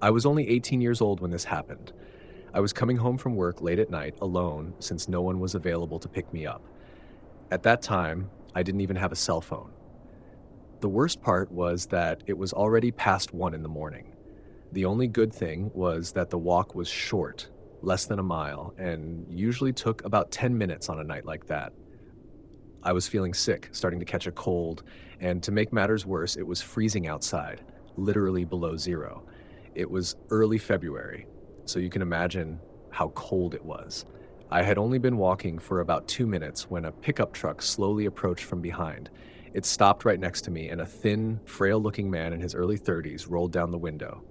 I was only 18 years old when this happened. I was coming home from work late at night alone since no one was available to pick me up. At that time, I didn't even have a cell phone. The worst part was that it was already past 1 in the morning. The only good thing was that the walk was short, less than a mile, and usually took about 10 minutes on a night like that. I was feeling sick, starting to catch a cold, and to make matters worse, it was freezing outside, literally below zero. It was early February, so you can imagine how cold it was. I had only been walking for about 2 minutes when a pickup truck slowly approached from behind. It stopped right next to me, and a thin, frail-looking man in his early 30s rolled down the window.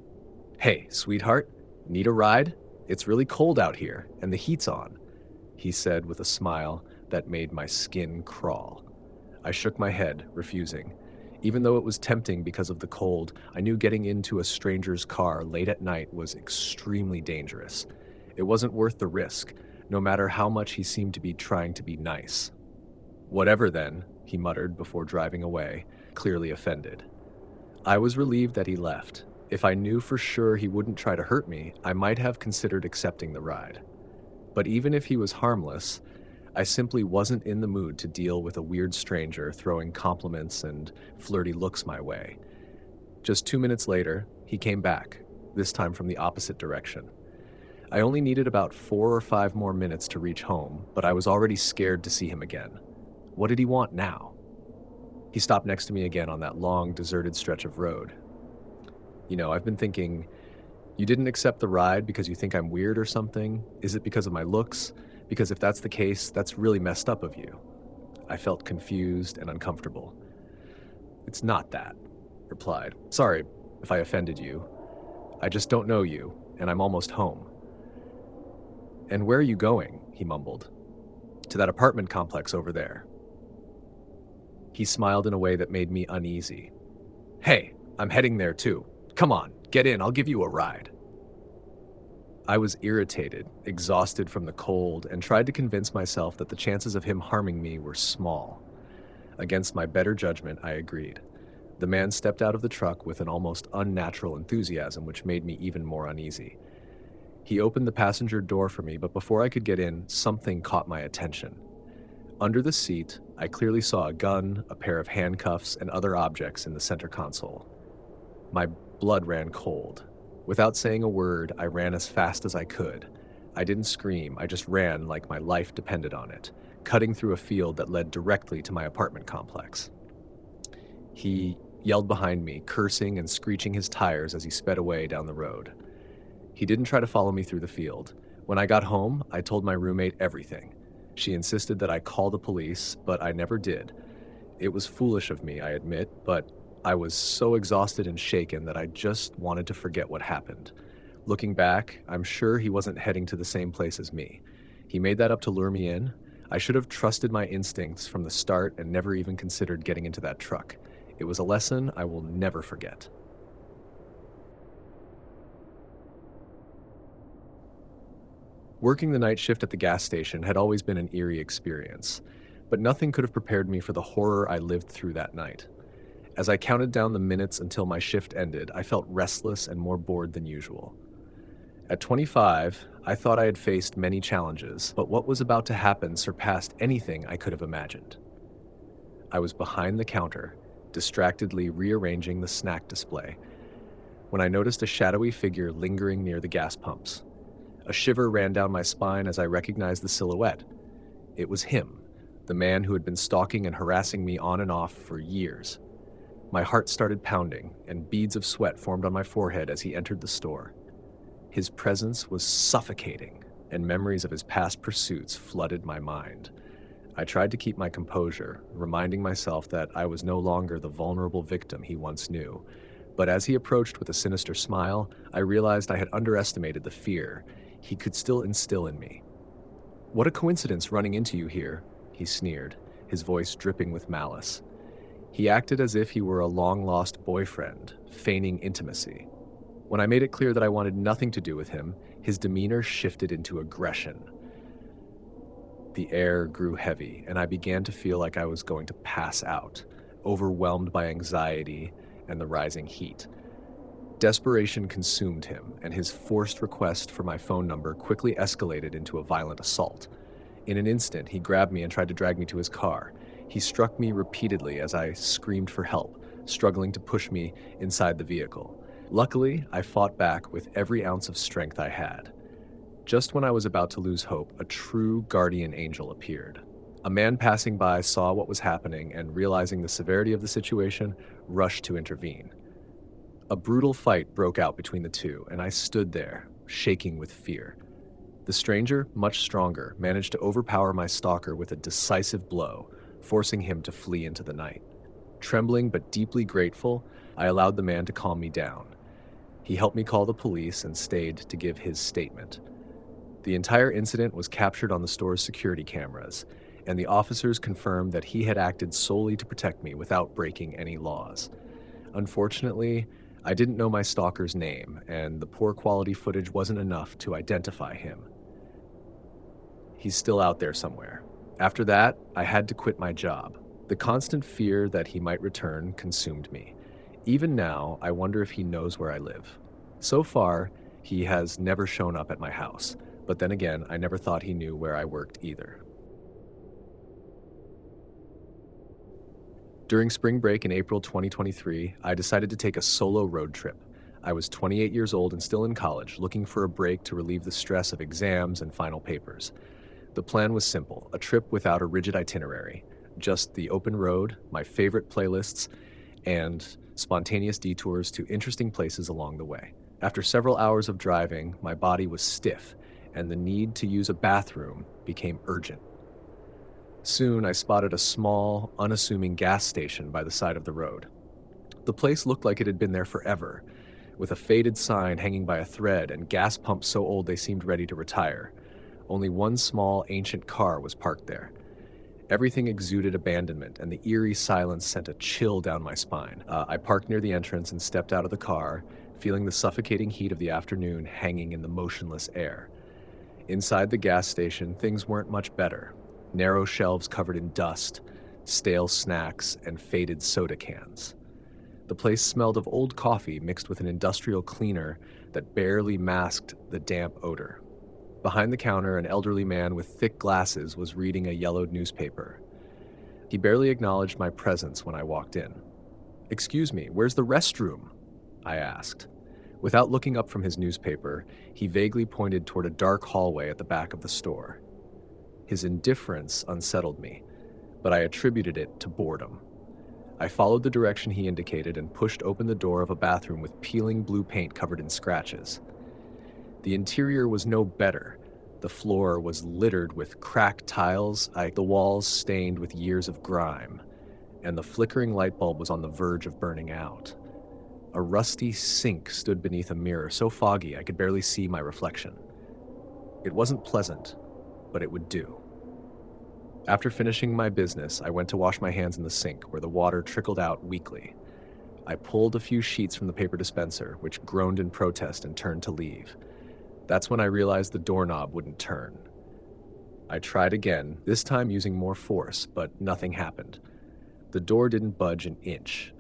"Hey, sweetheart, need a ride? It's really cold out here, and the heat's on," he said with a smile that made my skin crawl. I shook my head, refusing. Even though it was tempting because of the cold, I knew getting into a stranger's car late at night was extremely dangerous. It wasn't worth the risk, no matter how much he seemed to be trying to be nice. "Whatever then," he muttered before driving away, clearly offended. I was relieved that he left. If I knew for sure he wouldn't try to hurt me, I might have considered accepting the ride. But even if he was harmless, I simply wasn't in the mood to deal with a weird stranger throwing compliments and flirty looks my way. Just 2 minutes later, he came back, this time from the opposite direction. I only needed about 4 or 5 more minutes to reach home, but I was already scared to see him again. What did he want now? He stopped next to me again on that long, deserted stretch of road. I've been thinking, you didn't accept the ride because you think I'm weird or something? Is it because of my looks? Because if that's the case, that's really messed up of you. I felt confused and uncomfortable. "It's not that," replied. "Sorry if I offended you. I just don't know you, and I'm almost home." "And where are you going?" he mumbled. "To that apartment complex over there." He smiled in a way that made me uneasy. "Hey, I'm heading there too. Come on, get in, I'll give you a ride." I was irritated, exhausted from the cold, and tried to convince myself that the chances of him harming me were small. Against my better judgment, I agreed. The man stepped out of the truck with an almost unnatural enthusiasm, which made me even more uneasy. He opened the passenger door for me, but before I could get in, something caught my attention. Under the seat, I clearly saw a gun, a pair of handcuffs, and other objects in the center console. My blood ran cold. Without saying a word, I ran as fast as I could. I didn't scream, I just ran like my life depended on it, cutting through a field that led directly to my apartment complex. He yelled behind me, cursing and screeching his tires as he sped away down the road. He didn't try to follow me through the field. When I got home, I told my roommate everything. She insisted that I call the police, but I never did. It was foolish of me, I admit, but I was so exhausted and shaken that I just wanted to forget what happened. Looking back, I'm sure he wasn't heading to the same place as me. He made that up to lure me in. I should have trusted my instincts from the start and never even considered getting into that truck. It was a lesson I will never forget. Working the night shift at the gas station had always been an eerie experience, but nothing could have prepared me for the horror I lived through that night. As I counted down the minutes until my shift ended, I felt restless and more bored than usual. At 25, I thought I had faced many challenges, but what was about to happen surpassed anything I could have imagined. I was behind the counter, distractedly rearranging the snack display, when I noticed a shadowy figure lingering near the gas pumps. A shiver ran down my spine as I recognized the silhouette. It was him, the man who had been stalking and harassing me on and off for years. My heart started pounding, and beads of sweat formed on my forehead as he entered the store. His presence was suffocating, and memories of his past pursuits flooded my mind. I tried to keep my composure, reminding myself that I was no longer the vulnerable victim he once knew. But as he approached with a sinister smile, I realized I had underestimated the fear he could still instill in me. "What a coincidence running into you here," he sneered, his voice dripping with malice. He acted as if he were a long-lost boyfriend, feigning intimacy. When I made it clear that I wanted nothing to do with him, his demeanor shifted into aggression. The air grew heavy, and I began to feel like I was going to pass out, overwhelmed by anxiety and the rising heat. Desperation consumed him, and his forced request for my phone number quickly escalated into a violent assault. In an instant, he grabbed me and tried to drag me to his car. He struck me repeatedly as I screamed for help, struggling to push me inside the vehicle. Luckily, I fought back with every ounce of strength I had. Just when I was about to lose hope, a true guardian angel appeared. A man passing by saw what was happening and, realizing the severity of the situation, rushed to intervene. A brutal fight broke out between the two, and I stood there, shaking with fear. The stranger, much stronger, managed to overpower my stalker with a decisive blow, forcing him to flee into the night. Trembling but deeply grateful, I allowed the man to calm me down. He helped me call the police and stayed to give his statement. The entire incident was captured on the store's security cameras, and the officers confirmed that he had acted solely to protect me without breaking any laws. Unfortunately, I didn't know my stalker's name, and the poor quality footage wasn't enough to identify him. He's still out there somewhere. After that, I had to quit my job. The constant fear that he might return consumed me. Even now, I wonder if he knows where I live. So far, he has never shown up at my house, but then again, I never thought he knew where I worked either. During spring break in April 2023, I decided to take a solo road trip. I was 28 years old and still in college, looking for a break to relieve the stress of exams and final papers. The plan was simple, a trip without a rigid itinerary, just the open road, my favorite playlists, and spontaneous detours to interesting places along the way. After several hours of driving, my body was stiff, and the need to use a bathroom became urgent. Soon, I spotted a small, unassuming gas station by the side of the road. The place looked like it had been there forever, with a faded sign hanging by a thread and gas pumps so old they seemed ready to retire. Only one small, ancient car was parked there. Everything exuded abandonment, and the eerie silence sent a chill down my spine. I parked near the entrance and stepped out of the car, feeling the suffocating heat of the afternoon hanging in the motionless air. Inside the gas station, things weren't much better. Narrow shelves covered in dust, stale snacks, and faded soda cans. The place smelled of old coffee mixed with an industrial cleaner that barely masked the damp odor. Behind the counter, an elderly man with thick glasses was reading a yellowed newspaper. He barely acknowledged my presence when I walked in. "Excuse me, where's the restroom?" I asked. Without looking up from his newspaper, he vaguely pointed toward a dark hallway at the back of the store. His indifference unsettled me, but I attributed it to boredom. I followed the direction he indicated and pushed open the door of a bathroom with peeling blue paint covered in scratches. The interior was no better. The floor was littered with cracked tiles, the walls stained with years of grime, and the flickering light bulb was on the verge of burning out. A rusty sink stood beneath a mirror so foggy I could barely see my reflection. It wasn't pleasant, but it would do. After finishing my business, I went to wash my hands in the sink, where the water trickled out weakly. I pulled a few sheets from the paper dispenser, which groaned in protest and turned to leave. That's when I realized the doorknob wouldn't turn. I tried again, this time using more force, but nothing happened. The door didn't budge an inch.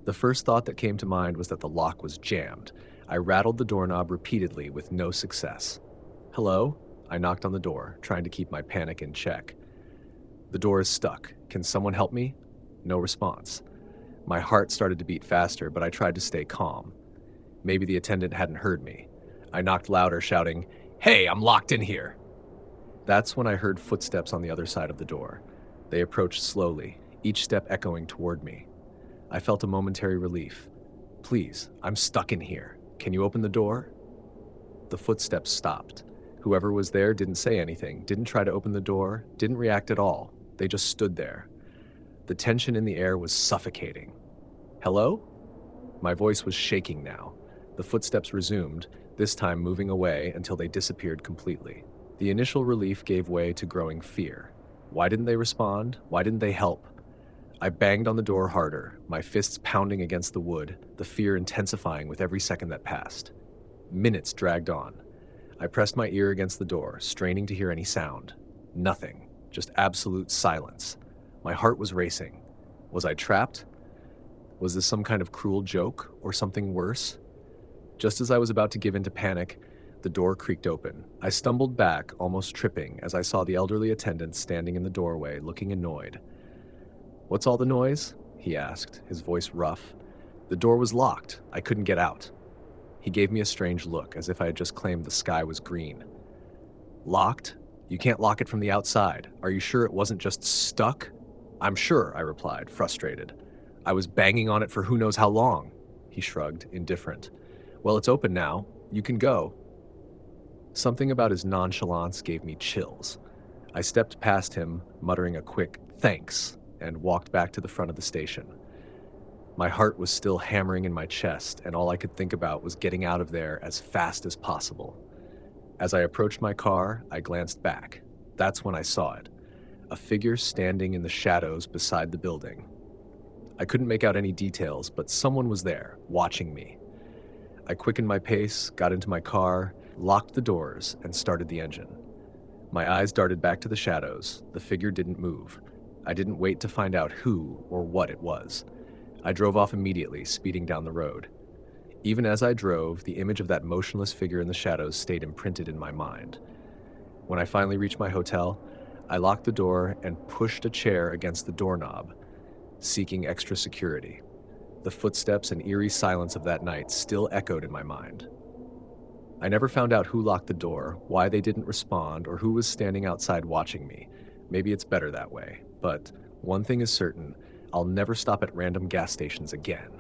The first thought that came to mind was that the lock was jammed. I rattled the doorknob repeatedly with no success. "Hello?" I knocked on the door, trying to keep my panic in check. "The door is stuck. Can someone help me?" No response. My heart started to beat faster, but I tried to stay calm. Maybe the attendant hadn't heard me. I knocked louder, shouting, "Hey, I'm locked in here!" That's when I heard footsteps on the other side of the door. They approached slowly, each step echoing toward me. I felt a momentary relief. "Please, I'm stuck in here. Can you open the door?" The footsteps stopped. Whoever was there didn't say anything, didn't try to open the door, didn't react at all. They just stood there. The tension in the air was suffocating. "Hello?" My voice was shaking now. The footsteps resumed, this time moving away until they disappeared completely. The initial relief gave way to growing fear. Why didn't they respond? Why didn't they help? I banged on the door harder, my fists pounding against the wood, the fear intensifying with every second that passed. Minutes dragged on. I pressed my ear against the door, straining to hear any sound. Nothing, just absolute silence. My heart was racing. Was I trapped? Was this some kind of cruel joke, or something worse? Just as I was about to give in to panic, the door creaked open. I stumbled back, almost tripping, as I saw the elderly attendant standing in the doorway, looking annoyed. "What's all the noise?" he asked, his voice rough. "The door was locked. I couldn't get out." He gave me a strange look, as if I had just claimed the sky was green. "Locked? You can't lock it from the outside. Are you sure it wasn't just stuck?" "I'm sure," I replied, frustrated. "I was banging on it for who knows how long." He shrugged, indifferent. "Well, it's open now. You can go." Something about his nonchalance gave me chills. I stepped past him, muttering a quick "thanks," and walked back to the front of the station. My heart was still hammering in my chest, and all I could think about was getting out of there as fast as possible. As I approached my car, I glanced back. That's when I saw it. A figure standing in the shadows beside the building. I couldn't make out any details, but someone was there, watching me. I quickened my pace, got into my car, locked the doors, and started the engine. My eyes darted back to the shadows. The figure didn't move. I didn't wait to find out who or what it was. I drove off immediately, speeding down the road. Even as I drove, the image of that motionless figure in the shadows stayed imprinted in my mind. When I finally reached my hotel, I locked the door and pushed a chair against the doorknob, seeking extra security. The footsteps and eerie silence of that night still echoed in my mind. I never found out who locked the door, why they didn't respond, or who was standing outside watching me. Maybe it's better that way, but one thing is certain, I'll never stop at random gas stations again.